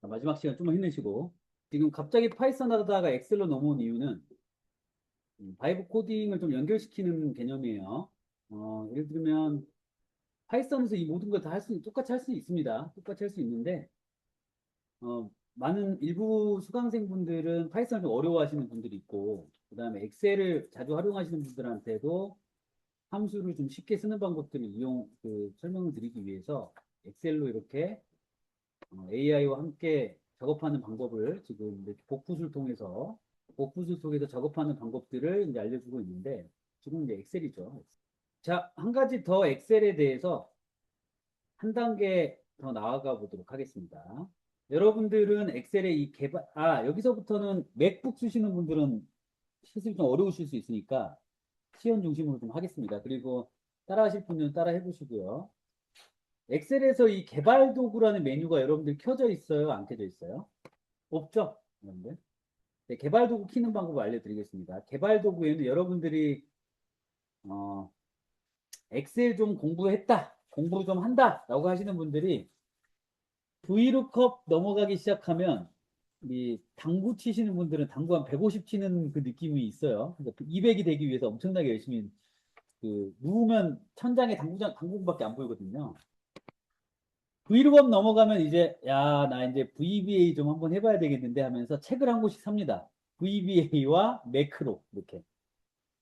자, 마지막 시간 좀만 힘내시고. 지금 갑자기 파이썬 하다가 엑셀로 넘어온 이유는 바이브 코딩을 좀 연결시키는 개념이에요. 예를 들면 파이썬에서 이 모든 걸 다 똑같이 할 수 있습니다. 똑같이 할 수 있는데 많은 일부 수강생분들은 파이썬을 좀 어려워하시는 분들이 있고, 그다음에 엑셀을 자주 활용하시는 분들한테도 함수를 좀 쉽게 쓰는 방법들을 설명을 드리기 위해서 엑셀로 이렇게 AI와 함께 작업하는 방법을 지금 이렇게 복붙을 통해서 작업하는 방법들을 이제 알려주고 있는데, 지금 이제 엑셀이죠. 자, 한 가지 더 엑셀에 대해서 한 단계 더 나아가 보도록 하겠습니다. 여러분들은 엑셀의 여기서부터는 맥북 쓰시는 분들은 실습이 좀 어려우실 수 있으니까 시연 중심으로 좀 하겠습니다. 그리고 따라 하실 분은 따라 해보시고요. 엑셀에서 이 개발 도구라는 메뉴가 여러분들 켜져 있어요? 안 켜져 있어요? 없죠? 여러분들. 네, 개발 도구 키는 방법을 알려드리겠습니다. 개발 도구에는 여러분들이 어, 엑셀 좀 공부했다, 공부 좀 한다 라고 하시는 분들이 VLOOKUP 넘어가기 시작하면 이 당구 치시는 분들은 당구 한 150 치는 그 느낌이 있어요. 그러니까 200이 되기 위해서 엄청나게 열심히 누우면 천장에 당구밖에 안 보이거든요. Vlookup 넘어가면 이제 야, 나 이제 VBA 좀 한번 해봐야 되겠는데 하면서 책을 한 권씩 삽니다. VBA와 매크로 이렇게.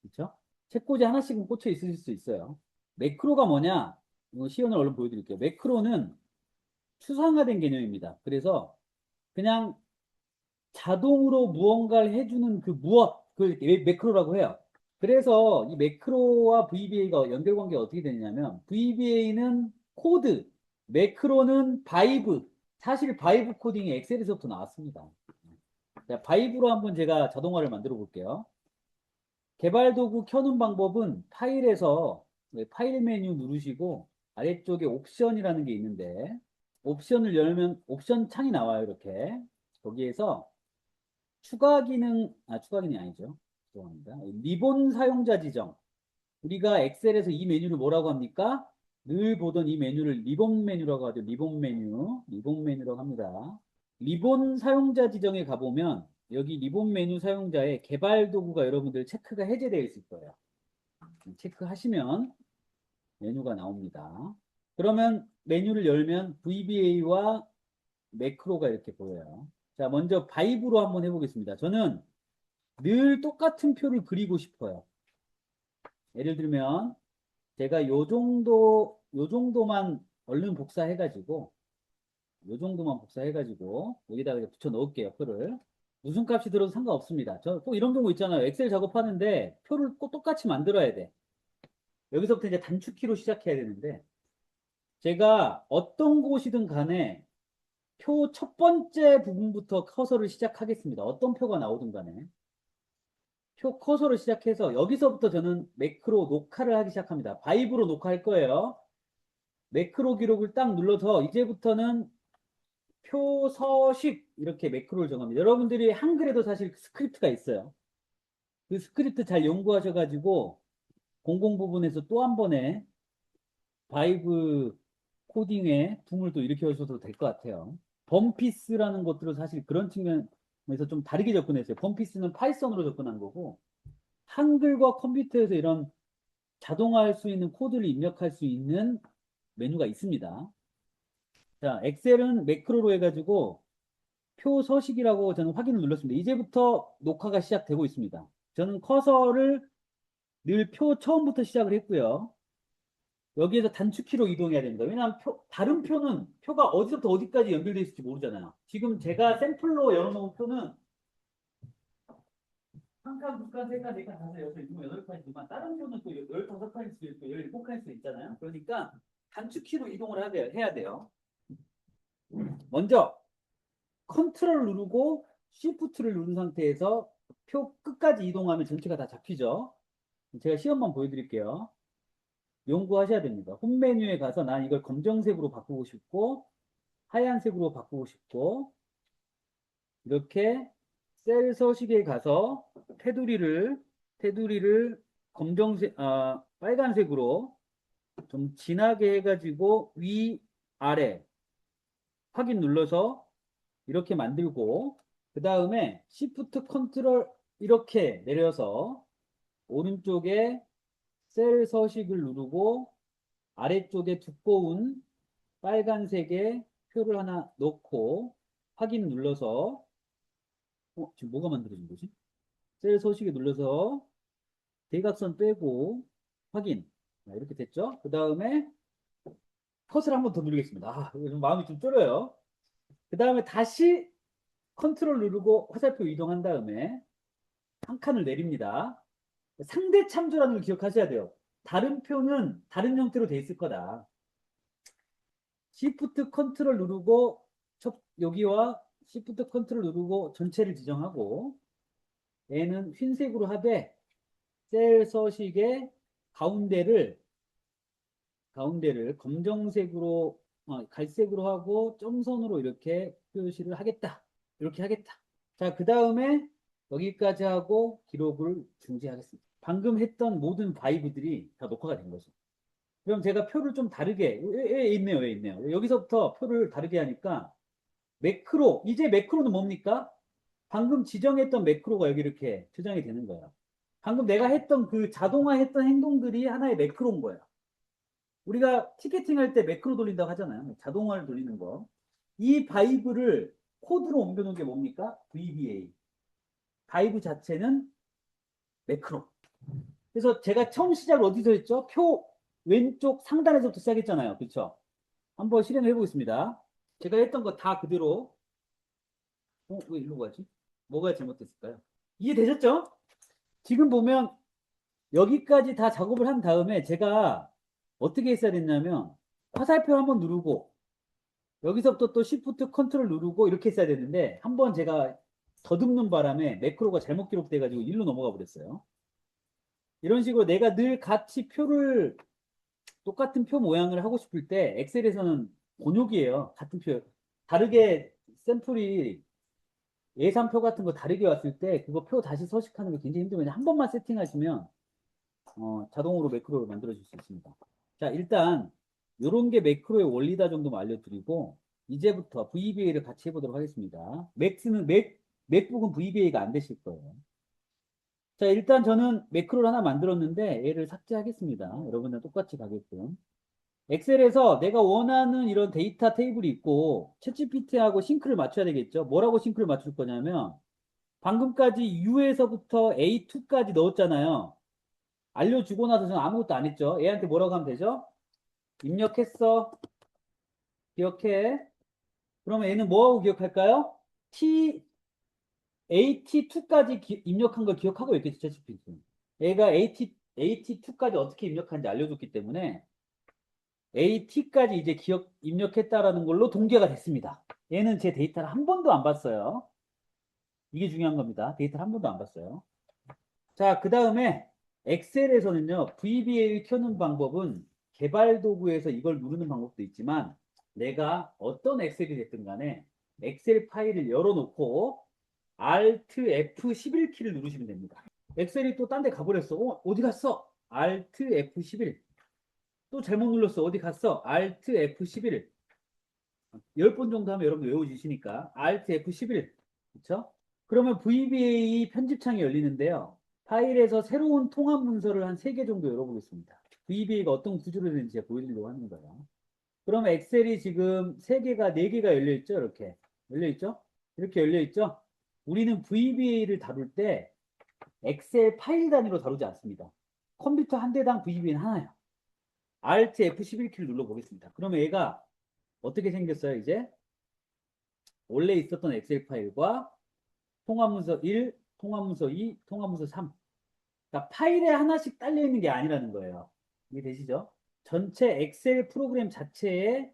그렇죠? 책꽂이 하나씩은 꽂혀 있을 수 있어요. 매크로가 뭐냐? 이거 시연을 얼른 보여드릴게요. 매크로는 추상화된 개념입니다. 그래서 그냥 자동으로 무언가를 해주는 그걸 매크로라고 해요. 그래서 이 매크로와 VBA가 연결관계가 어떻게 되냐면 VBA는 코드, 매크로는 바이브. 사실 바이브 코딩이 엑셀에서부터 나왔습니다. 자, 바이브로 한번 제가 자동화를 만들어 볼게요. 개발 도구 켜는 방법은 파일에서 파일 메뉴 누르시고 아래쪽에 옵션이라는 게 있는데 옵션을 열면 옵션 창이 나와요. 이렇게 거기에서 추가 기능이 아니죠. 죄송합니다. 리본 사용자 지정. 우리가 엑셀에서 이 메뉴를 뭐라고 합니까? 늘 보던 이 메뉴를 리본 메뉴라고 하죠. 리본 메뉴라고 합니다. 리본 사용자 지정에 가보면 여기 리본 메뉴 사용자의 개발 도구가 여러분들 체크가 해제되어 있을 거예요. 체크하시면 메뉴가 나옵니다. 그러면 메뉴를 열면 VBA와 매크로가 이렇게 보여요. 자, 먼저 바이브로 한번 해보겠습니다. 저는 늘 똑같은 표를 그리고 싶어요. 예를 들면 제가 요 정도만 얼른 복사해가지고 여기다가 이제 붙여 넣을게요. 표를. 무슨 값이 들어도 상관없습니다. 저 꼭 이런 경우 있잖아요. 엑셀 작업하는데 표를 꼭 똑같이 만들어야 돼. 여기서부터 이제 단축키로 시작해야 되는데 제가 어떤 곳이든 간에 표 첫 번째 부분부터 커서를 시작하겠습니다. 어떤 표가 나오든 간에. 표 커서를 시작해서 여기서부터 저는 매크로 녹화를 하기 시작합니다. 바이브로 녹화할 거예요. 매크로 기록을 딱 눌러서 이제부터는 표 서식 이렇게 매크로를 정합니다. 여러분들이 한글에도 사실 스크립트가 있어요. 그 스크립트 잘 연구하셔가지고 공공 부분에서 또 한 번에 바이브 코딩에 붐을 또 일으켜 주셔도 될 것 같아요. 범피스라는 것들은 사실 그런 측면에서 좀 다르게 접근했어요. 범피스는 파이썬으로 접근한 거고 한글과 컴퓨터에서 이런 자동화할 수 있는 코드를 입력할 수 있는 메뉴가 있습니다. 자, 엑셀은 매크로로 해가지고 표 서식이라고 저는 확인을 눌렀습니다. 이제부터 녹화가 시작되고 있습니다. 저는 커서를 늘 표 처음부터 시작을 했고요. 여기에서 단축키로 이동해야 됩니다. 왜냐하면 다른 표가 어디서부터 어디까지 연결되어 있을지 모르잖아요. 지금 제가 샘플로 열어놓은 표는 한 칸, 두 칸, 세 칸, 네 칸, 다섯, 여섯, 일곱, 여덟 칸이지만 다른 표는 또 15칸일 수도 있고 17칸일 수도 있잖아요. 그러니까 단축키로 이동을 해야 돼요. 먼저 컨트롤 누르고 쉬프트를 누른 상태에서 표 끝까지 이동하면 전체가 다 잡히죠. 제가 시험만 보여드릴게요. 연구하셔야 됩니다. 홈 메뉴에 가서 난 이걸 검정색으로 바꾸고 싶고 하얀색으로 바꾸고 싶고 이렇게 셀 서식에 가서 테두리를 빨간색으로 좀 진하게 해가지고 위, 아래 확인 눌러서 이렇게 만들고 그 다음에 Shift 컨트롤 이렇게 내려서 오른쪽에 셀 서식을 누르고 아래쪽에 두꺼운 빨간색의 표를 하나 넣고 확인 눌러서 지금 뭐가 만들어진 거지? 셀 서식에 눌러서 대각선 빼고 확인. 이렇게 됐죠? 그 다음에 컷을 한번 더 누르겠습니다. 요즘 마음이 좀 졸여요. 그 다음에 다시 컨트롤 누르고 화살표 이동한 다음에 한 칸을 내립니다. 상대 참조라는 걸 기억하셔야 돼요. 다른 표는 다른 형태로 돼 있을 거다. Shift 컨트롤 누르고 여기와 Shift 컨트롤 누르고 전체를 지정하고 얘는 흰색으로 하되 셀 서식의 가운데를 검정색으로 갈색으로 하고 점선으로 이렇게 표시를 하겠다. 이렇게 하겠다. 자, 그 다음에 여기까지 하고 기록을 중지하겠습니다. 방금 했던 모든 바이브들이 다 녹화가 된 거죠. 그럼 제가 표를 좀 다르게 있네요. 왜 있네요. 여기서부터 표를 다르게 하니까 매크로 이제 매크로는 뭡니까? 방금 지정했던 매크로가 여기 이렇게 저장이 되는 거예요. 방금 내가 했던 그 자동화 했던 행동들이 하나의 매크로인 거예요. 우리가 티켓팅 할 때 매크로 돌린다고 하잖아요. 자동화를 돌리는 거. 이 바이브를 코드로 옮겨놓은 게 뭡니까? VBA. 바이브 자체는 매크로. 그래서 제가 처음 시작을 어디서 했죠? 표 왼쪽 상단에서부터 시작했잖아요. 그렇죠? 한번 실행을 해보겠습니다. 제가 했던 거 다 그대로. 왜 이리로 가지? 뭐가 잘못됐을까요? 이해되셨죠? 지금 보면 여기까지 다 작업을 한 다음에 제가 어떻게 했어야 됐냐면 화살표 한번 누르고 여기서부터 또 Shift 컨트롤 누르고 이렇게 했어야 되는데 한번 제가 더듬는 바람에 매크로가 잘못 기록돼 가지고 일로 넘어가 버렸어요. 이런 식으로 내가 늘 같이 표를 똑같은 표 모양을 하고 싶을 때 엑셀에서는 곤욕이에요. 같은 표 다르게 샘플이 예산표 같은 거 다르게 왔을 때 그거 표 다시 서식하는 게 굉장히 힘들거든요. 한 번만 세팅하시면 자동으로 매크로를 만들어 줄 수 있습니다. 자, 일단 이런 게 매크로의 원리다 정도만 알려드리고 이제부터 VBA를 같이 해보도록 하겠습니다. 맥북은 VBA가 안 되실 거예요. 자, 일단 저는 매크로를 하나 만들었는데 얘를 삭제하겠습니다. 여러분들 똑같이 가게끔. 엑셀에서 내가 원하는 이런 데이터 테이블이 있고 챗GPT하고 싱크를 맞춰야 되겠죠. 뭐라고 싱크를 맞출 거냐면 방금까지 U에서부터 A2까지 넣었잖아요. 알려주고 나서 저는 아무것도 안 했죠. 얘한테 뭐라고 하면 되죠? 입력했어. 기억해. 그러면 얘는 뭐하고 기억할까요? AT2까지 입력한 걸 기억하고 있겠죠, 챗GPT. 얘가 AT2까지 어떻게 입력하는지 알려줬기 때문에 AT까지 이제 입력했다라는 걸로 동기화가 됐습니다. 얘는 제 데이터를 한 번도 안 봤어요. 이게 중요한 겁니다. 데이터를 한 번도 안 봤어요. 자, 그 다음에 엑셀에서는요, VBA를 켜는 방법은 개발 도구에서 이걸 누르는 방법도 있지만 내가 어떤 엑셀이 됐든 간에 엑셀 파일을 열어놓고 Alt F11키를 누르시면 됩니다. 엑셀이 또 딴 데 가버렸어. 어디 갔어? Alt F11. 또 잘못 눌렀어. 어디 갔어? Alt F11. 10번 정도 하면 여러분 외워지시니까 Alt F11. 그렇죠? 그러면 VBA 편집창이 열리는데요. 파일에서 새로운 통합 문서를 한 3개 정도 열어보겠습니다. VBA가 어떤 구조로 되는지 보여드리려고 하는 거예요. 그러면 엑셀이 지금 3개가, 4개가 열려있죠? 이렇게. 열려있죠? 이렇게 열려있죠? 우리는 VBA를 다룰 때 엑셀 파일 단위로 다루지 않습니다. 컴퓨터 한 대당 VBA는 하나예요. Alt F11키를 눌러보겠습니다. 그러면 얘가 어떻게 생겼어요, 이제? 원래 있었던 엑셀 파일과 통합문서 1, 통합문서 2, 통합문서 3. 그러니까 파일에 하나씩 딸려 있는 게 아니라는 거예요. 이해되시죠? 전체 엑셀 프로그램 자체에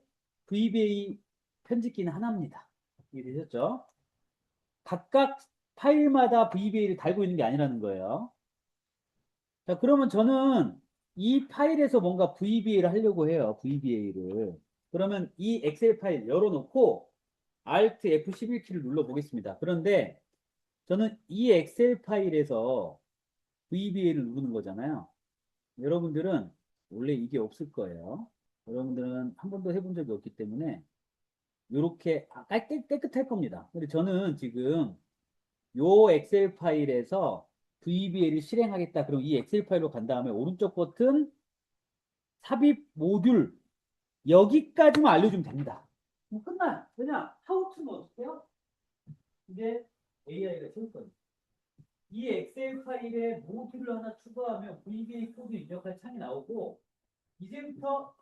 VBA 편집기는 하나입니다. 이해되셨죠? 각각 파일마다 VBA를 달고 있는 게 아니라는 거예요. 자, 그러면 저는 이 파일에서 뭔가 VBA를 하려고 해요. VBA를. 그러면 이 엑셀 파일 열어놓고 Alt F11키를 눌러보겠습니다. 그런데 저는 이 엑셀 파일에서 VBA를 누르는 거잖아요. 여러분들은 원래 이게 없을 거예요. 여러분들은 한 번도 해본 적이 없기 때문에 요렇게 깨끗할 겁니다. 근데 저는 지금 요 엑셀 파일에서 VBA를 실행하겠다. 그럼 이 엑셀 파일로 간 다음에 오른쪽 버튼 삽입 모듈 여기까지만 알려주면 됩니다. 그럼 끝나요. 그냥 하우투는 어떻게 해요? 이제 AI가 채울 거예요. 이 엑셀 파일에 모듈을 하나 추가하면 VBA 코드 입력할 창이 나오고 이제부터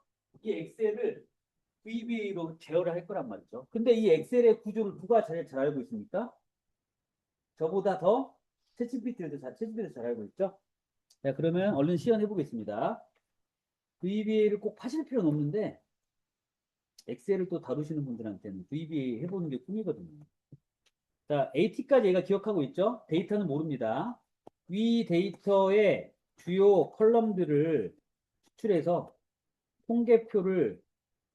이 엑셀을 VBA로 제어를 할 거란 말이죠. 근데 이 엑셀의 구조를 누가 잘 알고 있습니까? 저보다 더 챗GPT도 잘 알고 있죠? 자, 그러면 얼른 시연해 보겠습니다. VBA를 꼭 하실 필요는 없는데 엑셀을 또 다루시는 분들한테는 VBA 해보는 게 꿈이거든요. 자, AT까지 얘가 기억하고 있죠? 데이터는 모릅니다. 위 데이터의 주요 컬럼들을 추출해서 통계표를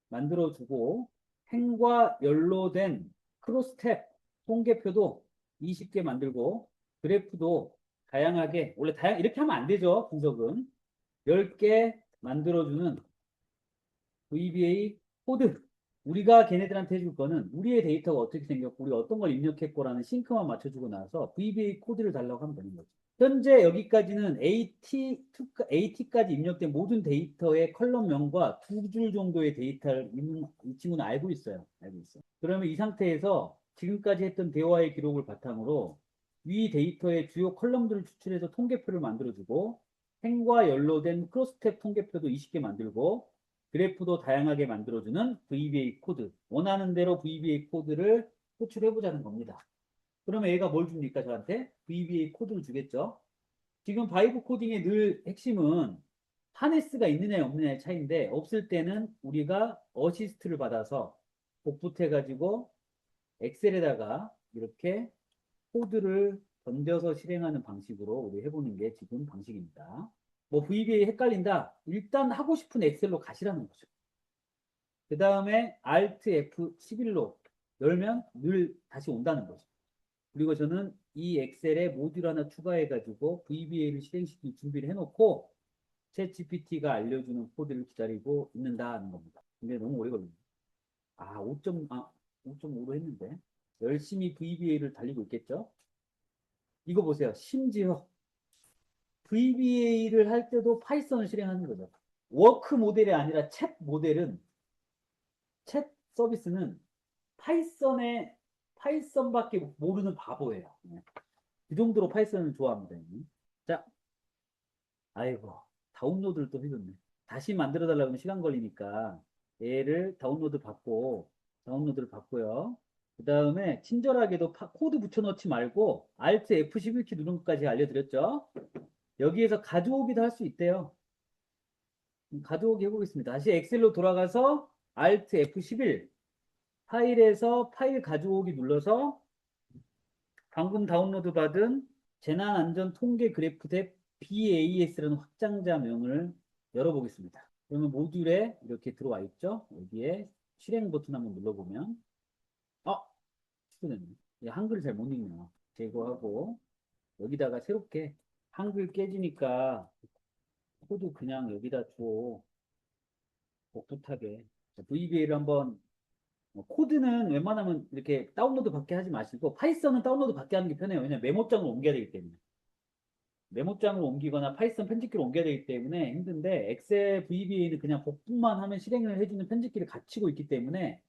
만들어주고 행과 연로된 크로스탭 통계표도 20개 만들고 그래프도 다양하게 원래 이렇게 하면 안 되죠. 분석은 10개 만들어주는 VBA 코드. 우리가 걔네들한테 해줄 거는 우리의 데이터가 어떻게 생겼고 우리가 어떤 걸 입력했고라는 싱크만 맞춰주고 나서 VBA 코드를 달라고 하면 되는 거죠. 현재 여기까지는 AT까지 입력된 모든 데이터의 컬럼명과 2줄 정도의 데이터를 이 친구는 알고 있어요. 알고 있어요. 그러면 이 상태에서 지금까지 했던 대화의 기록을 바탕으로 위 데이터의 주요 컬럼들을 추출해서 통계표를 만들어주고 행과 연로된 크로스탭 통계표도 20개 만들고 그래프도 다양하게 만들어주는 VBA 코드. 원하는 대로 VBA 코드를 호출해보자는 겁니다. 그러면 얘가 뭘 줍니까? 저한테? VBA 코드를 주겠죠. 지금 바이브 코딩의 늘 핵심은 하네스가 있느냐 없느냐의 차이인데 없을 때는 우리가 어시스트를 받아서 복붙해가지고 엑셀에다가 이렇게 코드를 던져서 실행하는 방식으로 우리 해보는 게 지금 방식입니다. 뭐 VBA 헷갈린다. 일단 하고 싶은 엑셀로 가시라는 거죠. 그 다음에 Alt F11로 열면 늘 다시 온다는 거죠. 그리고 저는 이 엑셀에 모듈 하나 추가해가지고 VBA를 실행시킬 준비를 해놓고 챗GPT가 알려주는 코드를 기다리고 있는다는 겁니다. 근데 너무 오래 걸립니다. 5.5로 했는데 열심히 VBA를 달리고 있겠죠? 이거 보세요. 심지어 VBA를 할 때도 파이썬을 실행하는 거죠. 워크 모델이 아니라 챗 서비스는 파이썬밖에 모르는 바보예요. 그 정도로 파이썬을 좋아합니다. 자, 아이고, 다운로드를 또 해줬네. 다시 만들어 달라고 하면 시간 걸리니까 얘를 다운로드를 받고요. 그 다음에 친절하게도 코드 붙여넣지 말고 Alt F11키 누른 것까지 알려드렸죠. 여기에서 가져오기도 할 수 있대요. 가져오기 해보겠습니다. 다시 엑셀로 돌아가서 Alt F11 파일에서 파일 가져오기 눌러서 방금 다운로드 받은 재난안전통계 그래프 탭 BAS라는 확장자명을 열어보겠습니다. 그러면 모듈에 이렇게 들어와 있죠. 여기에 실행 버튼 한번 눌러보면 출근했네. 한글을 잘 못 읽네요. 제거하고 여기다가 새롭게 한글 깨지니까 코드 그냥 여기다 줘. 복붙하게. VBA를 한번 코드는 웬만하면 이렇게 다운로드 받게 하지 마시고 파이썬은 다운로드 받게 하는 게 편해요. 왜냐면 메모장으로 옮겨야 되기 때문에. 메모장으로 옮기거나 파이썬 편집기로 옮겨야 되기 때문에 힘든데 엑셀 VBA는 그냥 복붙만 하면 실행을 해주는 편집기를 갖추고 있기 때문에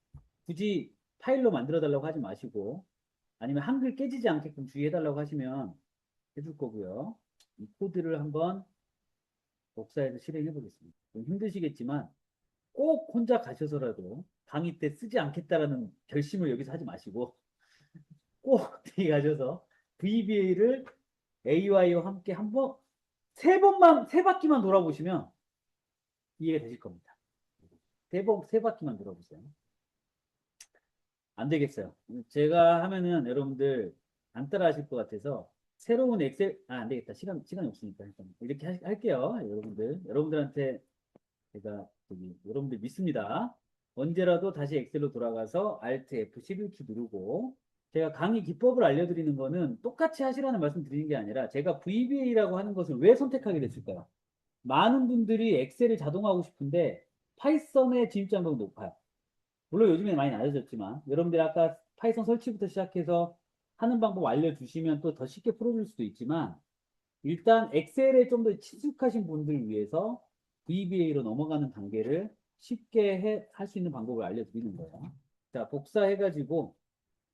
굳이 파일로 만들어 달라고 하지 마시고 아니면 한글 깨지지 않게끔 주의해 달라고 하시면 해줄 거고요. 이 코드를 한번 복사해서 실행해 보겠습니다. 좀 힘드시겠지만 꼭 혼자 가셔서라도 강의 때 쓰지 않겠다라는 결심을 여기서 하지 마시고 꼭 뒤에 가셔서 VBA를 AI와 함께 한번 세 바퀴만 돌아보시면 이해가 되실 겁니다. 세 바퀴만 돌아보세요. 안 되겠어요. 제가 하면은 여러분들 안 따라 하실 것 같아서 새로운 엑셀, 안 되겠다. 시간이 없으니까. 일단 이렇게 할게요. 여러분들한테 제가 여러분들 믿습니다. 언제라도 다시 엑셀로 돌아가서 Alt F11키 누르고 제가 강의 기법을 알려드리는 거는 똑같이 하시라는 말씀 드리는 게 아니라 제가 VBA라고 하는 것을 왜 선택하게 됐을까요? 많은 분들이 엑셀을 자동화하고 싶은데 파이썬의 진입장벽이 높아요. 물론 요즘에 많이 낮아졌지만 여러분들이 아까 파이썬 설치부터 시작해서 하는 방법 알려주시면 또 더 쉽게 풀어줄 수도 있지만 일단 엑셀에 좀 더 친숙하신 분들 위해서 VBA로 넘어가는 단계를 쉽게 할 수 있는 방법을 알려드리는 거예요. 자, 복사해가지고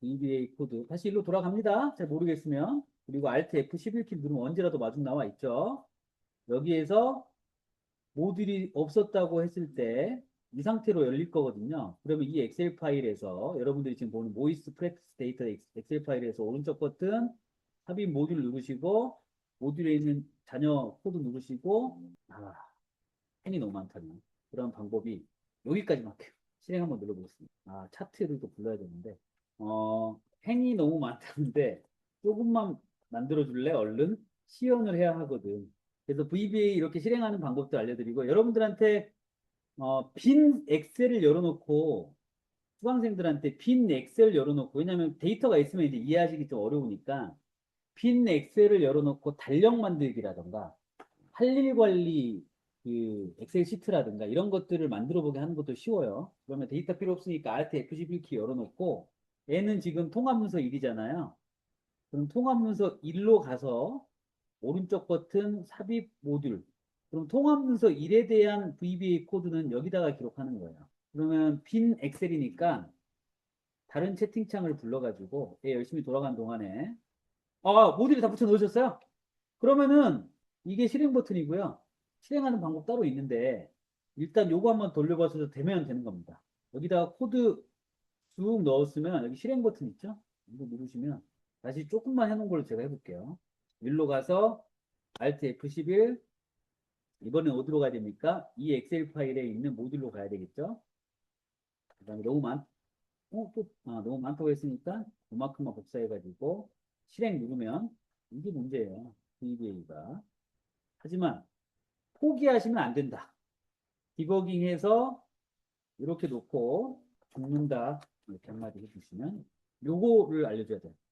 VBA 코드 다시 일로 돌아갑니다. 잘 모르겠으면 그리고 Alt F11키 누르면 언제라도 마중 나와 있죠. 여기에서 모듈이 없었다고 했을 때 이 상태로 열릴 거거든요. 그러면 이 엑셀 파일에서 여러분들이 지금 보는 모이스 프랙티스 데이터 엑셀 파일에서 오른쪽 버튼 삽입 모듈 누르시고 모듈에 있는 자녀 코드 누르시고 펜이 너무 많다면 그런 방법이 여기까지만 할게요. 실행 한번 눌러보겠습니다. 차트를 또 불러야 되는데 펜이 너무 많다는데 조금만 만들어줄래? 얼른 시연을 해야 하거든. 그래서 VBA 이렇게 실행하는 방법도 알려드리고 여러분들한테 빈 엑셀을 열어놓고 수강생들한테 빈 엑셀 열어놓고 왜냐하면 데이터가 있으면 이제 이해하시기 좀 어려우니까 빈 엑셀을 열어놓고 달력 만들기라던가 할 일 관리 그 엑셀 시트라든가 이런 것들을 만들어 보게 하는 것도 쉬워요. 그러면 데이터 필요 없으니까 Alt F11키 열어놓고 얘는 지금 통합문서 1이잖아요. 그럼 통합문서 1로 가서 오른쪽 버튼 삽입 모듈. 그럼 통합문서 1에 대한 VBA 코드는 여기다가 기록하는 거예요. 그러면 빈 엑셀이니까 다른 채팅창을 불러가지고 얘 열심히 돌아간 동안에 모듈을 다 붙여 넣으셨어요? 그러면은 이게 실행 버튼이고요. 실행하는 방법 따로 있는데 일단 요거 한번 돌려봐서 되면 되는 겁니다. 여기다가 코드 쭉 넣었으면 여기 실행 버튼 있죠? 이거 누르시면 다시 조금만 해놓은 걸로 제가 해볼게요. 일로 가서 Alt F11 이번엔 어디로 가야 됩니까? 이 엑셀 파일에 있는 모듈로 가야 되겠죠? 그 다음에 너무 많다고 했으니까 그만큼만 복사해가지고 실행 누르면 이게 문제예요. VBA가. 하지만 포기하시면 안 된다. 디버깅해서 이렇게 놓고 죽는다. 이렇게 한마디 해주시면 요거를 알려줘야 돼요.